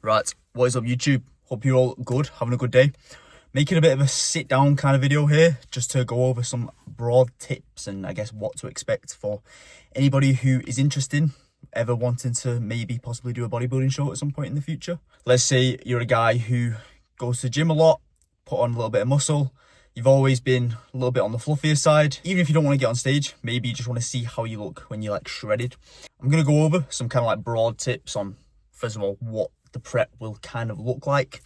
Right, what is up YouTube? Hope you're all good, having a good day. Making a bit of a sit down kind of video here, just to go over some broad tips and I guess what to expect for anybody who is interested, ever wanting to maybe possibly do a bodybuilding show at some point in the future. Let's say you're a guy who goes to the gym a lot, put on a little bit of muscle, you've always been a little bit on the fluffier side. Even if you don't want to get on stage, maybe you just want to see how you look when you're like shredded. I'm going to go over some kind of like broad tips on, first of all, what the prep will kind of look like,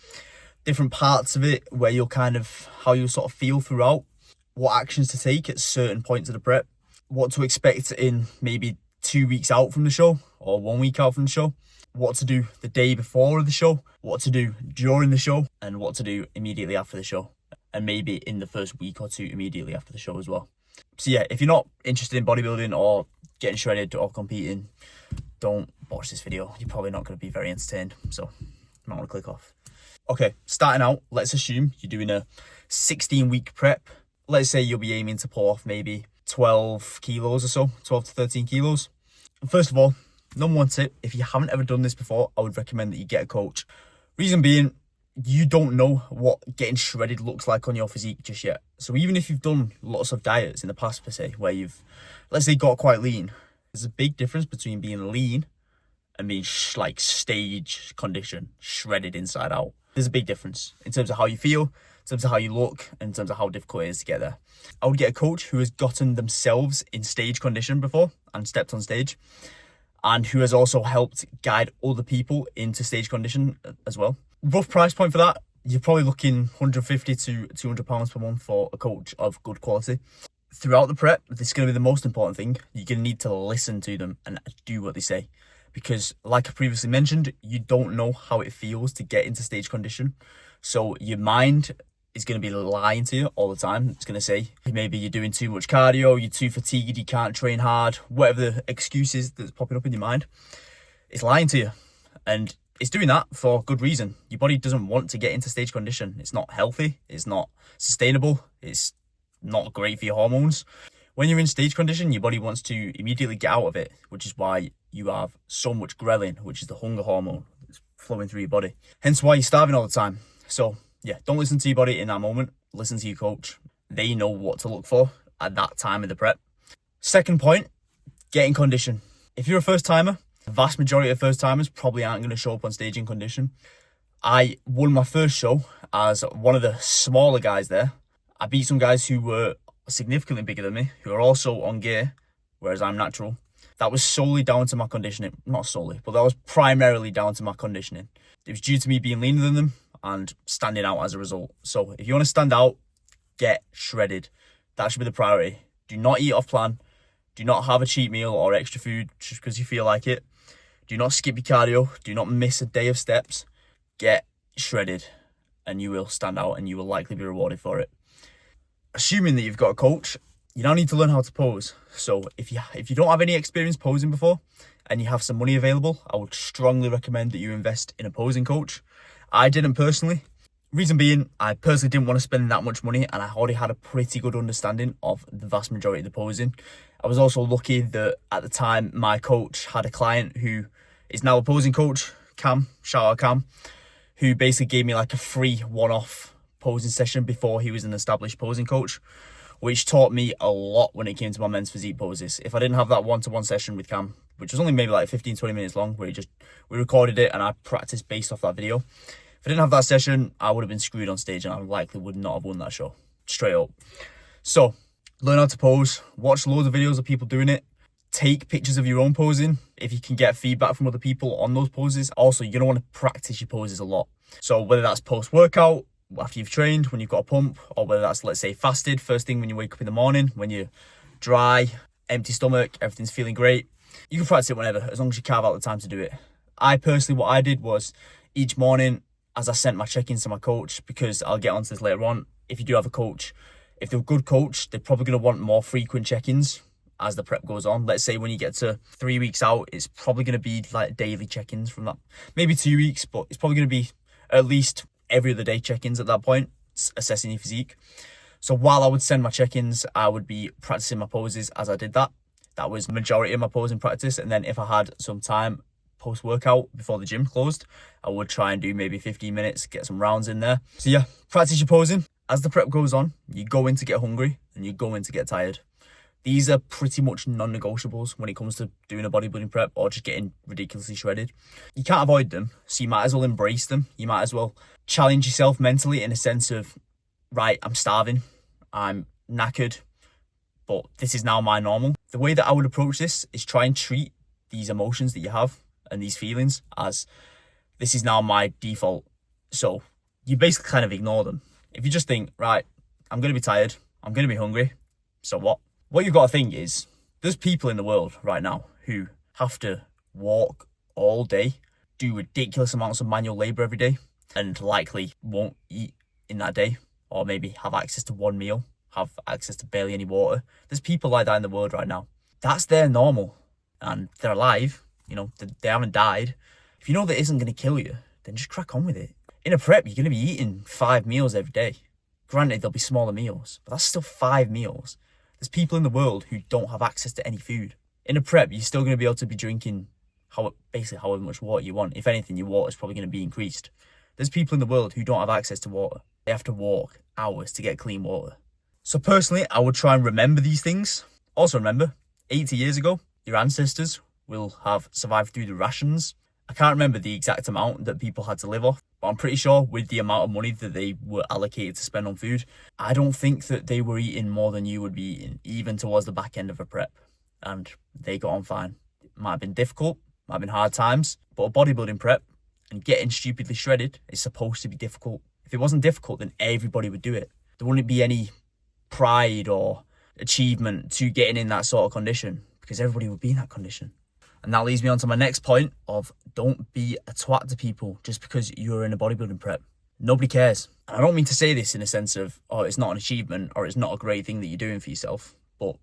different parts of it, where you'll kind of, how you'll sort of feel throughout, what actions to take at certain points of the prep, what to expect in maybe 2 weeks out from the show or 1 week out from the show, what to do the day before the show, what to do during the show, and what to do immediately after the show, and maybe in the first week or two immediately after the show as well. So yeah, if you're not interested in bodybuilding or getting shredded or competing, don't watch this video. You're probably not going to be very entertained, so you might want to click off. Okay, starting out, let's assume you're doing a 16-week prep. Let's say you'll be aiming to pull off maybe 12 kilos or so, 12 to 13 kilos. First of all, number one tip, if you haven't ever done this before, I would recommend that you get a coach. Reason being, you don't know what getting shredded looks like on your physique just yet. So even if you've done lots of diets in the past per se, where you've, let's say, got quite lean, there's a big difference between being lean and being like stage condition, shredded inside out. There's a big difference in terms of how you feel, in terms of how you look, and in terms of how difficult it is to get there. I would get a coach who has gotten themselves in stage condition before and stepped on stage, and who has also helped guide other people into stage condition as well. Rough price point for that, you're probably looking £150 to £200 per month for a coach of good quality. Throughout the prep, this is going to be the most important thing. You're going to need to listen to them and do what they say. Because like I previously mentioned, you don't know how it feels to get into stage condition. So your mind is going to be lying to you all the time. It's going to say, maybe you're doing too much cardio, you're too fatigued, you can't train hard, whatever the excuse is that's popping up in your mind. It's lying to you. And it's doing that for good reason. Your body doesn't want to get into stage condition. It's not healthy. It's not sustainable. It's not great for your hormones. When you're in stage condition, your body wants to immediately get out of it, which is why you have so much ghrelin, which is the hunger hormone that's flowing through your body. Hence why you're starving all the time. So yeah, don't listen to your body in that moment. Listen to your coach. They know what to look for at that time of the prep. Second point, get in condition. If you're a first timer, the vast majority of first timers probably aren't going to show up on stage in condition. I won my first show as one of the smaller guys there. I beat some guys who were significantly bigger than me, who are also on gear, whereas I'm natural. That was solely down to my conditioning. Not solely, but that was primarily down to my conditioning. It was due to me being leaner than them and standing out as a result. So if you want to stand out, get shredded. That should be the priority. Do not eat off plan. Do not have a cheat meal or extra food just because you feel like it. Do not skip your cardio. Do not miss a day of steps. Get shredded and you will stand out and you will likely be rewarded for it. Assuming that you've got a coach, you now need to learn how to pose. So if you don't have any experience posing before and you have some money available, I would strongly recommend that you invest in a posing coach. I didn't personally. Reason being, I personally didn't want to spend that much money and I already had a pretty good understanding of the vast majority of the posing. I was also lucky that at the time my coach had a client who is now a posing coach, Cam, shout out Cam, who basically gave me like a free one-off posing session before he was an established posing coach, which taught me a lot when it came to my men's physique poses. If I didn't have that one-to-one session with Cam, which was only maybe like 15-20 minutes long, where we recorded it and I practiced based off that video. If I didn't have that session, I would have been screwed on stage and I likely would not have won that show, straight up. So learn how to pose, watch loads of videos of people doing it, take pictures of your own posing if you can get feedback from other people on those poses. Also, you're going to want to practice your poses a lot. So whether that's post-workout, after you've trained, when you've got a pump, or whether that's, let's say, fasted, first thing when you wake up in the morning, when you're dry, empty stomach, everything's feeling great. You can practice it whenever, as long as you carve out the time to do it. I personally, what I did was each morning, as I sent my check-ins to my coach, because I'll get onto this later on, if you do have a coach, if they're a good coach, they're probably going to want more frequent check-ins as the prep goes on. Let's say when you get to 3 weeks out, it's probably going to be like daily check-ins from that. Maybe 2 weeks, but it's probably going to be at least every other day check-ins at that point, assessing your physique. So while I would send my check-ins, I would be practicing my poses as I did that. That was the majority of my posing practice. And then if I had some time post-workout before the gym closed. I would try and do maybe 15 minutes, get some rounds in there. So yeah, practice your posing. As the prep goes on, you go in to get hungry and you go in to get tired. These are pretty much non-negotiables when it comes to doing a bodybuilding prep or just getting ridiculously shredded. You can't avoid them, so you might as well embrace them. You might as well challenge yourself mentally in a sense of, right, I'm starving, I'm knackered, but this is now my normal. The way that I would approach this is try and treat these emotions that you have and these feelings as this is now my default. So you basically kind of ignore them. If you just think, right, I'm going to be tired, I'm going to be hungry, so what? What you've got to think is, there's people in the world right now who have to walk all day, do ridiculous amounts of manual labour every day, and likely won't eat in that day, or maybe have access to one meal, have access to barely any water. There's people like that in the world right now. That's their normal, and they're alive, you know, they haven't died. If you know that isn't going to kill you, then just crack on with it. In a prep, you're going to be eating 5 meals every day. Granted, there'll be smaller meals, but that's still 5 meals. There's people in the world who don't have access to any food. In a prep, you're still going to be able to be drinking basically however much water you want. If anything, your water is probably going to be increased. There's people in the world who don't have access to water. They have to walk hours to get clean water. So personally, I would try and remember these things. Also remember, 80 years ago, your ancestors will have survived through the rations. I can't remember the exact amount that people had to live off, but I'm pretty sure with the amount of money that they were allocated to spend on food, I don't think that they were eating more than you would be eating, even towards the back end of a prep. And they got on fine. It might have been difficult, might have been hard times, but a bodybuilding prep and getting stupidly shredded is supposed to be difficult. If it wasn't difficult, then everybody would do it. There wouldn't be any pride or achievement to getting in that sort of condition because everybody would be in that condition. And that leads me on to my next point of don't be a twat to people just because you're in a bodybuilding prep. Nobody cares. And I don't mean to say this in a sense of, oh, it's not an achievement or it's not a great thing that you're doing for yourself, but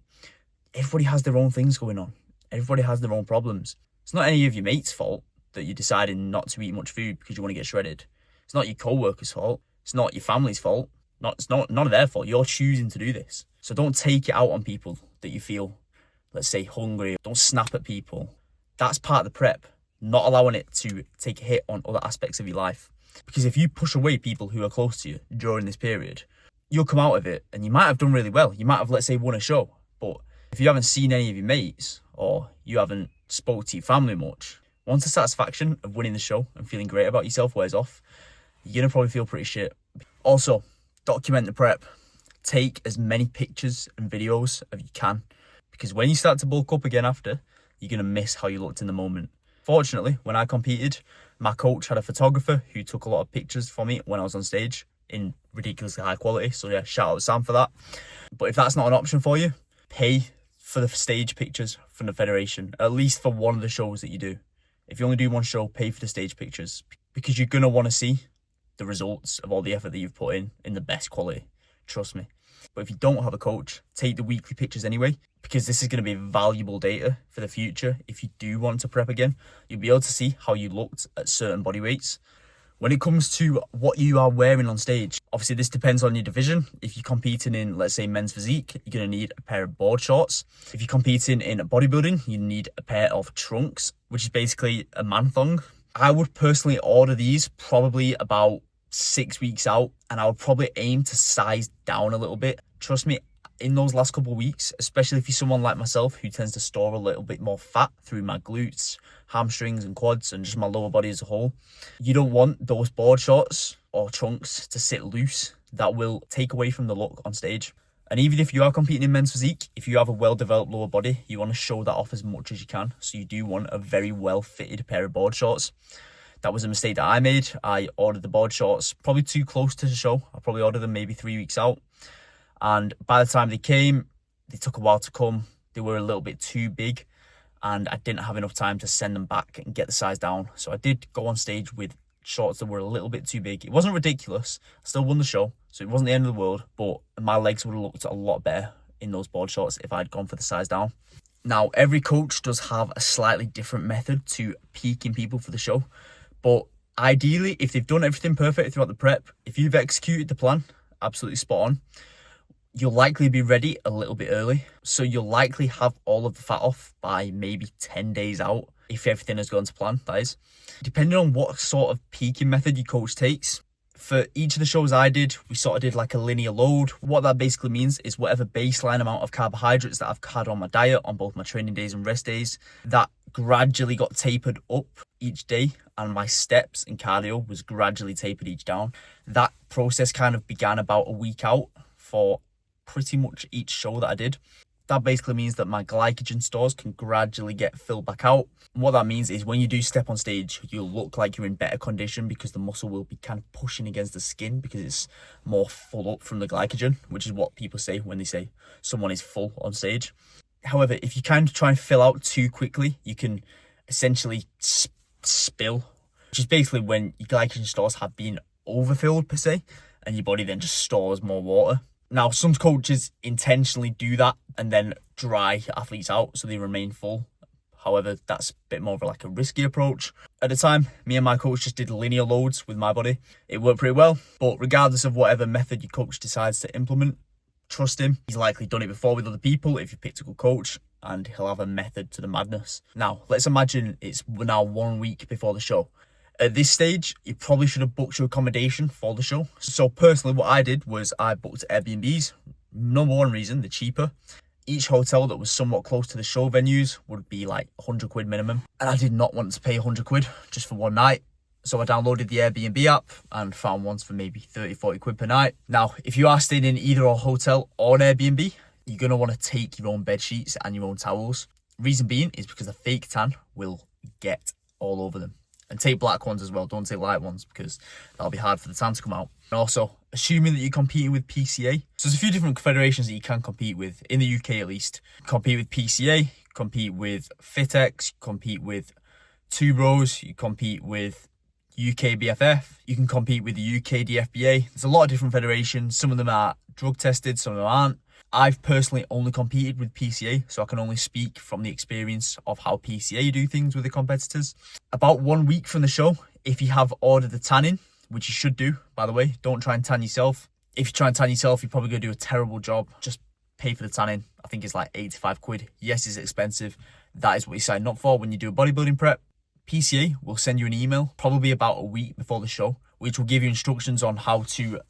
everybody has their own things going on. Everybody has their own problems. It's not any of your mates' fault that you're deciding not to eat much food because you want to get shredded. It's not your co-workers' fault. It's not your family's fault. It's not none of their fault. You're choosing to do this. So don't take it out on people that you feel, let's say, hungry. Don't snap at people. That's part of the prep, not allowing it to take a hit on other aspects of your life. Because if you push away people who are close to you during this period, you'll come out of it and you might have done really well. You might have, let's say, won a show. But if you haven't seen any of your mates or you haven't spoke to your family much, once the satisfaction of winning the show and feeling great about yourself wears off, you're going to probably feel pretty shit. Also, document the prep. Take as many pictures and videos as you can. Because when you start to bulk up again after, you're going to miss how you looked in the moment. Fortunately, when I competed, my coach had a photographer who took a lot of pictures for me when I was on stage in ridiculously high quality. So yeah, shout out Sam for that. But if that's not an option for you, pay for the stage pictures from the federation, at least for one of the shows that you do. If you only do one show, pay for the stage pictures because you're going to want to see the results of all the effort that you've put in the best quality. Trust me. But if you don't have a coach, take the weekly pictures anyway, because this is going to be valuable data for the future. If you do want to prep again, you'll be able to see how you looked at certain body weights. When it comes to what you are wearing on stage, obviously this depends on your division. If you're competing in, let's say, men's physique, you're going to need a pair of board shorts. If you're competing in bodybuilding, you need a pair of trunks, which is basically a man thong. I would personally order these probably about 6 weeks out, and I would probably aim to size down a little bit. Trust me, in those last couple of weeks, especially if you're someone like myself who tends to store a little bit more fat through my glutes, hamstrings and quads and just my lower body as a whole, you don't want those board shorts or trunks to sit loose. That will take away from the look on stage. And even if you are competing in men's physique, if you have a well-developed lower body, you want to show that off as much as you can. So you do want a very well-fitted pair of board shorts. That was a mistake that I made. I ordered the board shorts probably too close to the show. I probably ordered them maybe 3 weeks out. And by the time they came, they took a while to come. They were a little bit too big and I didn't have enough time to send them back and get the size down. So I did go on stage with shorts that were a little bit too big. It wasn't ridiculous. I still won the show, so it wasn't the end of the world, but my legs would have looked a lot better in those board shorts if I'd gone for the size down. Now, every coach does have a slightly different method to peaking people for the show, but ideally, if they've done everything perfect throughout the prep, if you've executed the plan absolutely spot on, you'll likely be ready a little bit early. So you'll likely have all of the fat off by maybe 10 days out. if everything has gone to plan, that is. Depending on what sort of peaking method your coach takes, for each of the shows I did, we sort of did like a linear load. What that basically means is whatever baseline amount of carbohydrates that I've had on my diet on both my training days and rest days, that gradually got tapered up each day, and my steps and cardio was gradually tapered each down. That process kind of began about a week out for pretty much each show that I did. That basically means that my glycogen stores can gradually get filled back out. And what that means is when you do step on stage, you'll look like you're in better condition because the muscle will be kind of pushing against the skin because it's more full up from the glycogen, which is what people say when they say someone is full on stage. However, if you kind of try and fill out too quickly, you can essentially spill, which is basically when your glycogen stores have been overfilled per se, and your body then just stores more water. Now, some coaches intentionally do that and then dry athletes out so they remain full. However, that's a bit more of like a risky approach. At the time, me and my coach just did linear loads with my body. It worked pretty well, but regardless of whatever method your coach decides to implement, trust him. He's likely done it before with other people if you picked a good coach, and he'll have a method to the madness. Now, let's imagine it's now 1 week before the show. At this stage, you probably should have booked your accommodation for the show. So personally, what I did was I booked Airbnbs. Number one reason, they're cheaper. Each hotel that was somewhat close to the show venues would be like 100 quid minimum. And I did not want to pay 100 quid just for one night. So I downloaded the Airbnb app and found ones for maybe 30, 40 quid per night. Now, if you are staying in either a hotel or an Airbnb, you're going to want to take your own bed sheets and your own towels. Reason being is because the fake tan will get all over them. And take black ones as well, don't take light ones because that'll be hard for the tan to come out. And also, assuming that you're competing with PCA. So there's a few different federations that you can compete with, in the UK at least. Compete with PCA, compete with FitX, compete with Two Bros, you compete with UK BFF, you can compete with the UK DFBA. There's a lot of different federations, some of them are drug tested, some of them aren't. I've personally only competed with PCA, so I can only speak from the experience of how PCA do things with the competitors. About 1 week from the show, if you have ordered the tanning, which you should do, by the way, don't try and tan yourself. If you try and tan yourself, you're probably going to do a terrible job. Just pay for the tanning. I think it's like 85 quid. Yes, it's expensive. That is what you sign up for when you do a bodybuilding prep. PCA will send you an email, probably about a week before the show, which will give you instructions on how to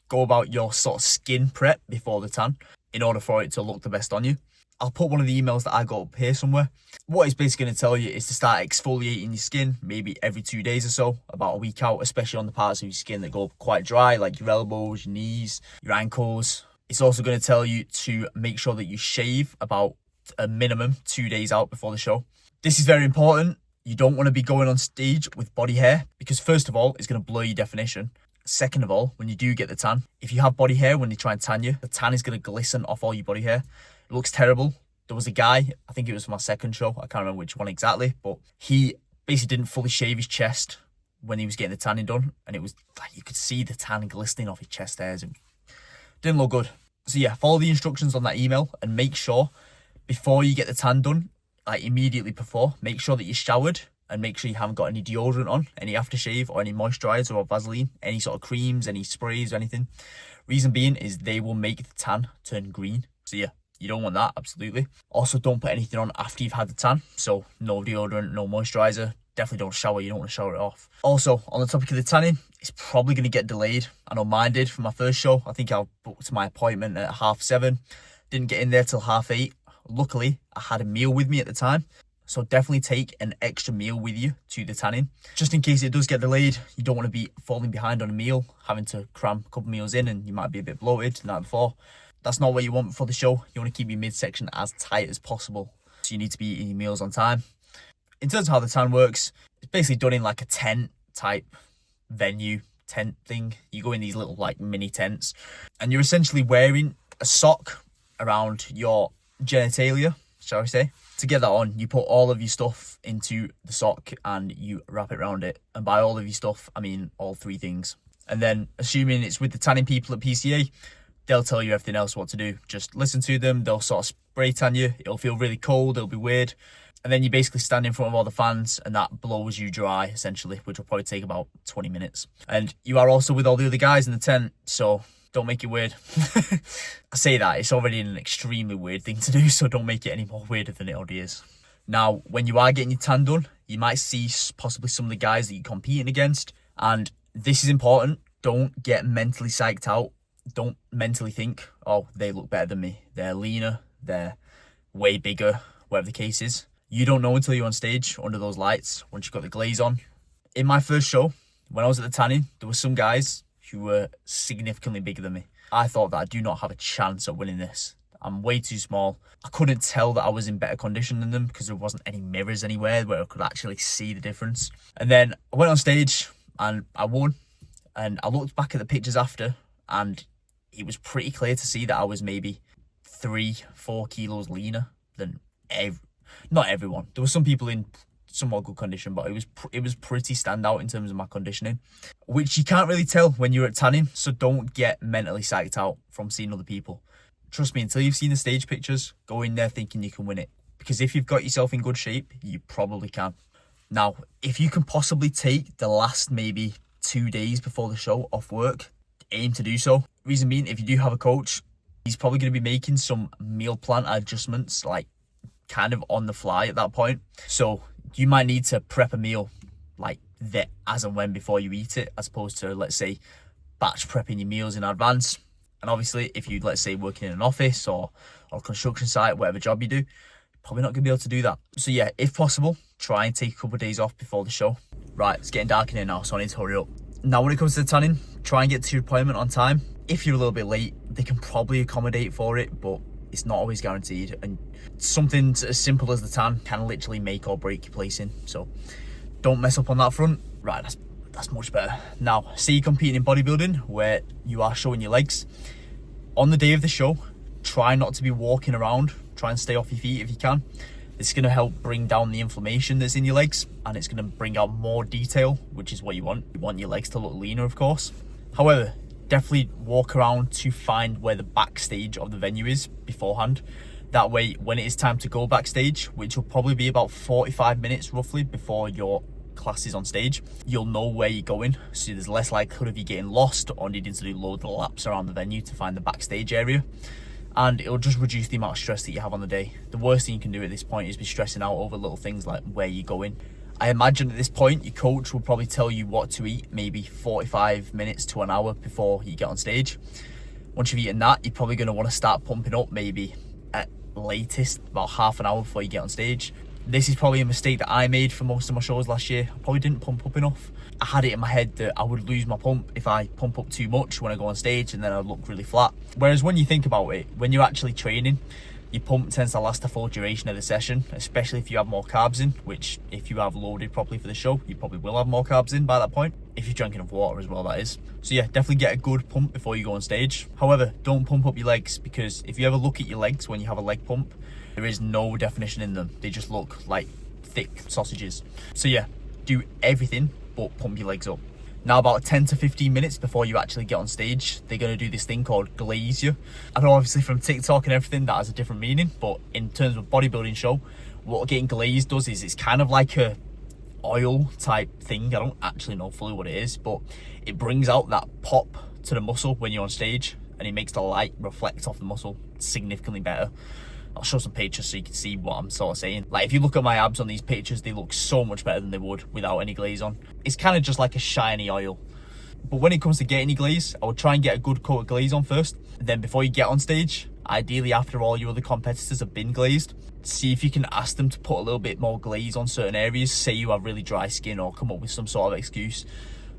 go about your sort of skin prep before the tan in order for it to look the best on you. I'll put one of the emails that I got up here somewhere. What it's basically going to tell you is to start exfoliating your skin maybe every 2 days or so, about a week out, especially on the parts of your skin that go quite dry, like your elbows, your knees, your ankles. It's also going to tell you to make sure that you shave about a minimum 2 days out before the show. This is very important. You don't want to be going on stage with body hair because first of all, it's going to blur your definition. Second of all, when you do get the tan, if you have body hair when they try and tan you, the tan is going to glisten off all your body hair. It looks terrible. There was a guy, I think it was my second show, I can't remember which one exactly, but he basically didn't fully shave his chest when he was getting the tanning done, and it was like you could see the tan glistening off his chest hairs. It didn't look good. So yeah, follow the instructions on that email and make sure before you get the tan done, like immediately before, make sure that you're showered and make sure you haven't got any deodorant on, any aftershave or any moisturizer or Vaseline, any sort of creams, any sprays or anything. Reason being is they will make the tan turn green. So yeah, you don't want that, absolutely. Also, don't put anything on after you've had the tan. So no deodorant, no moisturizer. Definitely don't shower. You don't want to shower it off. Also, on the topic of the tanning, it's probably going to get delayed. I know mine did for my first show. I think I booked my appointment at 7:30. Didn't get in there till 8:30. Luckily, I had a meal with me at the time. So definitely take an extra meal with you to the tanning. Just in case it does get delayed, you don't want to be falling behind on a meal, having to cram a couple meals in and you might be a bit bloated the night before. That's not what you want for the show. You want to keep your midsection as tight as possible. So you need to be eating your meals on time. In terms of how the tan works, it's basically done in like a tent type venue, tent thing. You go in these little like mini tents and you're essentially wearing a sock around your genitalia, shall I say. To get that on, you put all of your stuff into the sock and you wrap it around it. And by all of your stuff, I mean all three things. And then assuming it's with the tanning people at PCA, they'll tell you everything else what to do. Just listen to them. They'll sort of spray tan you. It'll feel really cold. It'll be weird. And then you basically stand in front of all the fans and that blows you dry, essentially, which will probably take about 20 minutes. And you are also with all the other guys in the tent, so don't make it weird. I say that, it's already an extremely weird thing to do, so don't make it any more weirder than it already is. Now, when you are getting your tan done, you might see possibly some of the guys that you're competing against. And this is important. Don't get mentally psyched out. Don't mentally think, oh, they look better than me. They're leaner. They're way bigger, whatever the case is. You don't know until you're on stage under those lights, once you've got the glaze on. In my first show, when I was at the tanning, there were some guys who were significantly bigger than me. I thought that I do not have a chance at winning this. I'm way too small. I couldn't tell that I was in better condition than them because there wasn't any mirrors anywhere where I could actually see the difference. And then I went on stage and I won. And I looked back at the pictures after and it was pretty clear to see that I was maybe 3-4 kilos leaner than not everyone. There were some people in somewhat good condition, but it was pretty standout in terms of my conditioning, which you can't really tell when you're at tanning. So don't get mentally psyched out from seeing other people. Trust me, until you've seen the stage pictures, go in there thinking you can win it, because if you've got yourself in good shape, you probably can. Now, if you can possibly take the last maybe 2 days before the show off work, aim to do so. Reason being, if you do have a coach, he's probably going to be making some meal plan adjustments, like kind of on the fly at that point. So you might need to prep a meal like that as and when before you eat it, as opposed to, let's say, batch prepping your meals in advance. And obviously, if you, let's say, working in an office or a construction site, whatever job you do, you're probably not going to be able to do that. So yeah, if possible, try and take a couple of days off before the show. Right, it's getting dark in here now, so I need to hurry up. Now, when it comes to the tanning, try and get to your appointment on time. If you're a little bit late, they can probably accommodate for it, but it's not always guaranteed. And something as simple as the tan can literally make or break your placing. So don't mess up on that front. Right, that's much better. Now, say you're competing in bodybuilding where you are showing your legs. On the day of the show, try not to be walking around. Try and stay off your feet if you can. It's going to help bring down the inflammation that's in your legs, and it's going to bring out more detail, which is what you want. You want your legs to look leaner, of course. However, definitely walk around to find where the backstage of the venue is beforehand. That way, when it is time to go backstage, which will probably be about 45 minutes roughly before your class is on stage, you'll know where you're going, so there's less likelihood of you getting lost or needing to do loads of laps around the venue to find the backstage area. And it'll just reduce the amount of stress that you have on the day. The worst thing you can do at this point is be stressing out over little things like where you're going. I imagine at this point your coach will probably tell you what to eat maybe 45 minutes to an hour before you get on stage. Once you've eaten that, you're probably going to want to start pumping up maybe at latest about half an hour before you get on stage. This is probably a mistake that I made for most of my shows last year. I probably didn't pump up enough. I had it in my head that I would lose my pump if I pump up too much when I go on stage, and then I'd look really flat. Whereas when you think about it, when you're actually training, your pump tends to last the full duration of the session, especially if you have more carbs in, which if you have loaded properly for the show, you probably will have more carbs in by that point. If you've drank enough water as well, that is. So yeah, definitely get a good pump before you go on stage. However, don't pump up your legs, because if you ever look at your legs when you have a leg pump, there is no definition in them. They just look like thick sausages. So yeah, do everything but pump your legs up. Now, about 10 to 15 minutes before you actually get on stage, they're going to do this thing called glaze you. I know obviously from TikTok and everything that has a different meaning, but in terms of bodybuilding show, what getting glazed does is it's kind of like a oil type thing. I don't actually know fully what it is, but it brings out that pop to the muscle when you're on stage, and it makes the light reflect off the muscle significantly better. I'll show some pictures so you can see what I'm sort of saying. Like, if you look at my abs on these pictures, they look so much better than they would without any glaze on. It's kind of just like a shiny oil. But when it comes to getting your glaze, I would try and get a good coat of glaze on first. Then before you get on stage, ideally after all your other competitors have been glazed, see if you can ask them to put a little bit more glaze on certain areas. Say you have really dry skin, or come up with some sort of excuse,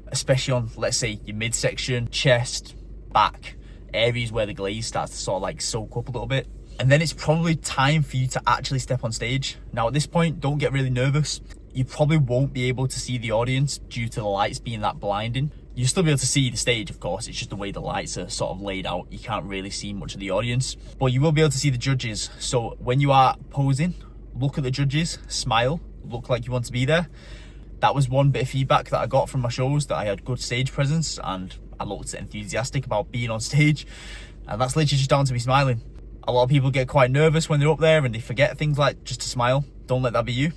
especially on, let's say, your midsection, chest, back, areas where the glaze starts to sort of like soak up a little bit. And then it's probably time for you to actually step on stage. Now, at this point, don't get really nervous. You probably won't be able to see the audience due to the lights being that blinding. You'll still be able to see the stage, of course. It's just the way the lights are sort of laid out. You can't really see much of the audience, but you will be able to see the judges. So when you are posing, look at the judges, smile, look like you want to be there. That was one bit of feedback that I got from my shows, that I had good stage presence and I looked enthusiastic about being on stage. And that's literally just down to me smiling. A lot of people get quite nervous when they're up there and they forget things like just to smile. Don't let that be you.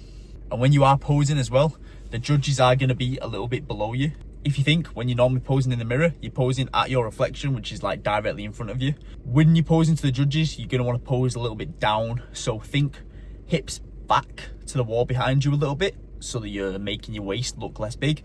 And when you are posing as well, the judges are going to be a little bit below you. If you think when you're normally posing in the mirror, you're posing at your reflection, which is like directly in front of you. When you're posing to the judges, you're going to want to pose a little bit down. So think hips back to the wall behind you a little bit so that you're making your waist look less big,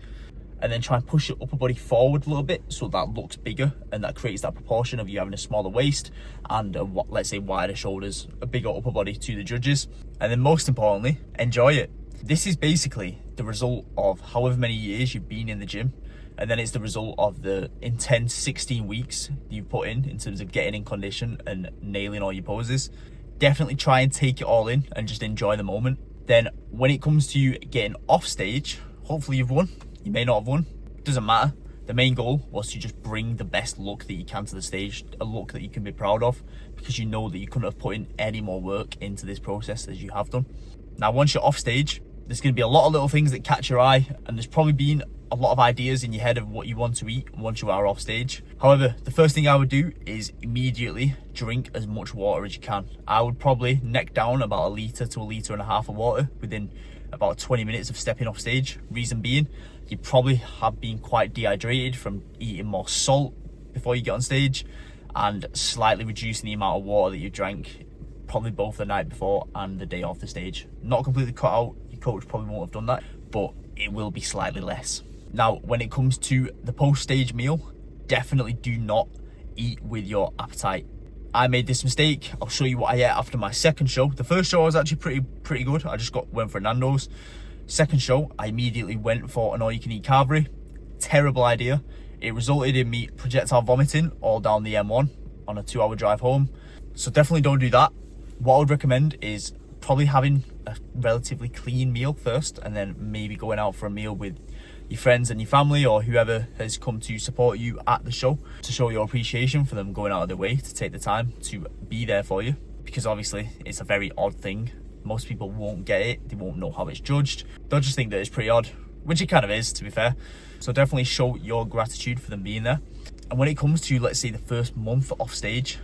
and then try and push your upper body forward a little bit so that looks bigger, and that creates that proportion of you having a smaller waist and let's say wider shoulders, a bigger upper body to the judges. And then most importantly, enjoy it. This is basically the result of however many years you've been in the gym, and then it's the result of the intense 16 weeks you put in terms of getting in condition and nailing all your poses. Definitely try and take it all in and just enjoy the moment. Then when it comes to you getting off stage, hopefully you've won. You may not have won, doesn't matter. The main goal was to just bring the best look that you can to the stage, a look that you can be proud of, because you know that you couldn't have put in any more work into this process as you have done. Now, once you're off stage, there's going to be a lot of little things that catch your eye, and there's probably been a lot of ideas in your head of what you want to eat once you are off stage. However, the first thing I would do is immediately drink as much water as you can. I would probably neck down about 1 litre to 1.5 litres of water within about 20 minutes of stepping off stage. Reason being, you probably have been quite dehydrated from eating more salt before you get on stage and slightly reducing the amount of water that you drank probably both the night before and the day off the stage. Not completely cut out, your coach probably won't have done that, but it will be slightly less. Now, when it comes to the post-stage meal, definitely do not eat with your appetite. I made this mistake. I'll show you what I ate after my second show. The first show I was actually pretty good. I just went for Nando's. Second show, I immediately went for an all-you-can-eat carvery. Terrible idea. It resulted in me projectile vomiting all down the M1 on a 2-hour drive home. So definitely don't do that. What I would recommend is probably having a relatively clean meal first, and then maybe going out for a meal with your friends and your family or whoever has come to support you at the show, to show your appreciation for them going out of their way to take the time to be there for you, because obviously it's a very odd thing. Most people won't get it, they won't know how it's judged, they'll just think that it's pretty odd, which it kind of is, to be fair. So definitely show your gratitude for them being there. And when it comes to, let's say, the first month off stage,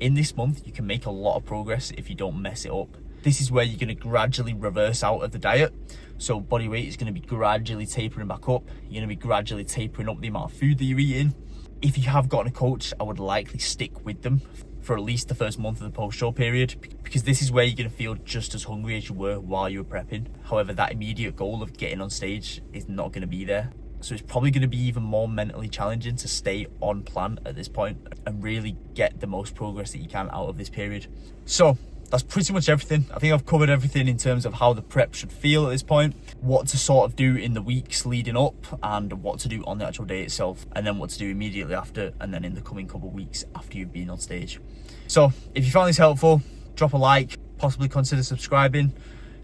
in this month you can make a lot of progress if you don't mess it up. This is where you're going to gradually reverse out of the diet. So body weight is going to be gradually tapering back up. You're going to be gradually tapering up the amount of food that you're eating. If you have gotten a coach, I would likely stick with them for at least the first month of the post-show period, because this is where you're going to feel just as hungry as you were while you were prepping. However, that immediate goal of getting on stage is not going to be there. So it's probably going to be even more mentally challenging to stay on plan at this point and really get the most progress that you can out of this period. So that's pretty much everything. I think I've covered everything in terms of how the prep should feel at this point, what to sort of do in the weeks leading up, and what to do on the actual day itself, and then what to do immediately after, and then in the coming couple of weeks after you've been on stage. So if you found this helpful, drop a like, possibly consider subscribing,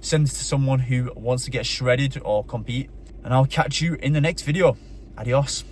send it to someone who wants to get shredded or compete, and I'll catch you in the next video. Adios.